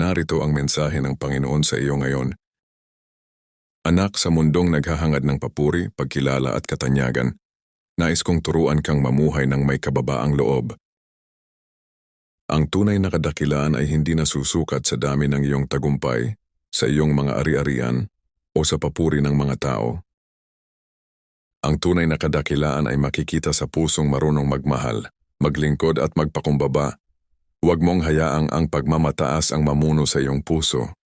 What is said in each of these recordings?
Narito ang mensahe ng Panginoon sa iyo ngayon. Anak, sa mundong naghahangad ng papuri, pagkilala at katanyagan, nais kong turuan kang mamuhay ng may kababaang loob. Ang tunay na kadakilaan ay hindi nasusukat sa dami ng iyong tagumpay, sa iyong mga ari-arian, o sa papuri ng mga tao. Ang tunay na kadakilaan ay makikita sa pusong marunong magmahal, maglingkod at magpakumbaba. Huwag mong hayaang ang pagmamataas ang mamuno sa iyong puso.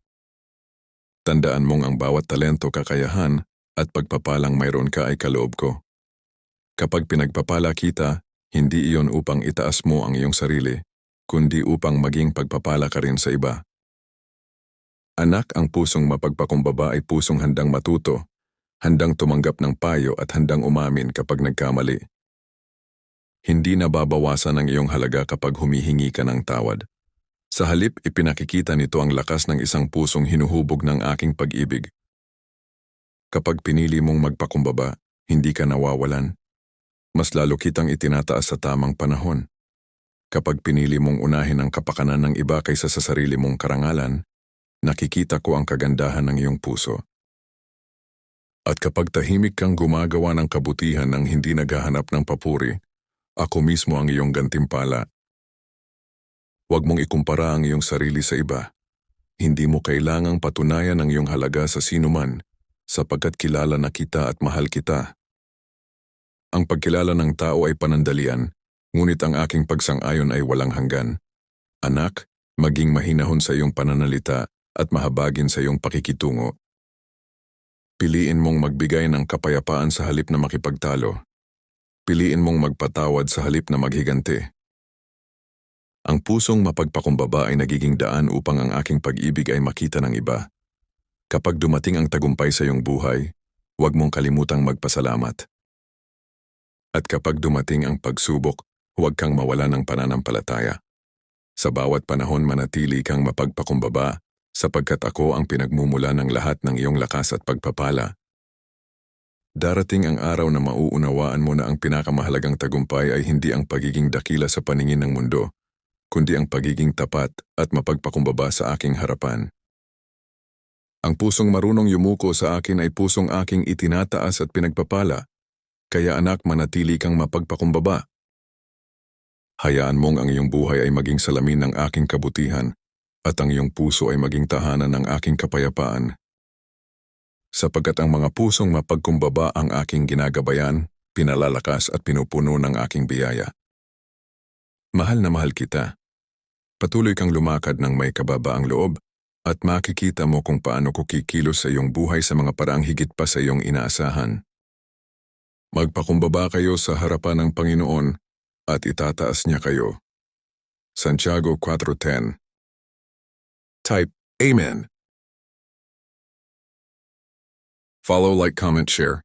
Tandaan mong ang bawat talento, kakayahan, at pagpapalang mayroon ka ay kaloob ko. Kapag pinagpapala kita, hindi iyon upang itaas mo ang iyong sarili, kundi upang maging pagpapala ka rin sa iba. Anak, ang pusong mapagpakumbaba ay pusong handang matuto, handang tumanggap ng payo at handang umamin kapag nagkamali. Hindi nababawasan ang iyong halaga kapag humihingi ka ng tawad. Sa halip, ipinakikita nito ang lakas ng isang pusong hinuhubog ng aking pag-ibig. Kapag pinili mong magpakumbaba, hindi ka nawawalan. Mas lalo kitang itinataas sa tamang panahon. Kapag pinili mong unahin ang kapakanan ng iba kaysa sa sarili mong karangalan, nakikita ko ang kagandahan ng iyong puso. At kapag tahimik kang gumagawa ng kabutihan ng hindi naghahanap ng papuri, ako mismo ang iyong gantimpala. Huwag mong ikumpara ang iyong sarili sa iba. Hindi mo kailangang patunayan ang iyong halaga sa sinuman, sapagkat kilala na kita at mahal kita. Ang pagkilala ng tao ay panandalian, ngunit ang aking pagsang-ayon ay walang hanggan. Anak, maging mahinahon sa iyong pananalita at mahabagin sa iyong pakikitungo. Piliin mong magbigay ng kapayapaan sa halip na makipagtalo. Piliin mong magpatawad sa halip na maghiganti. Ang pusong mapagpakumbaba ay nagiging daan upang ang aking pag-ibig ay makita ng iba. Kapag dumating ang tagumpay sa iyong buhay, huwag mong kalimutang magpasalamat. At kapag dumating ang pagsubok, huwag kang mawala ng pananampalataya. Sa bawat panahon manatili kang mapagpakumbaba, sapagkat ako ang pinagmumula ng lahat ng iyong lakas at pagpapala. Darating ang araw na mauunawaan mo na ang pinakamahalagang tagumpay ay hindi ang pagiging dakila sa paningin ng mundo, kundi ang pagiging tapat at mapagpakumbaba sa aking harapan. Ang pusong marunong yumuko sa akin ay pusong aking itinataas at pinagpapala, kaya anak, manatili kang mapagpakumbaba. Hayaan mong ang iyong buhay ay maging salamin ng aking kabutihan at ang iyong puso ay maging tahanan ng aking kapayapaan. Sapagkat ang mga pusong mapagkumbaba ang aking ginagabayan, pinalalakas at pinupuno ng aking biyaya. Mahal na mahal kita. Patuloy kang lumakad ng may kababaang loob at makikita mo kung paano ko kikilos sa iyong buhay sa mga paraang higit pa sa iyong inaasahan. Magpakumbaba kayo sa harapan ng Panginoon at itataas niya kayo. Santiago 4:10. Type Amen. Follow, like, comment, share.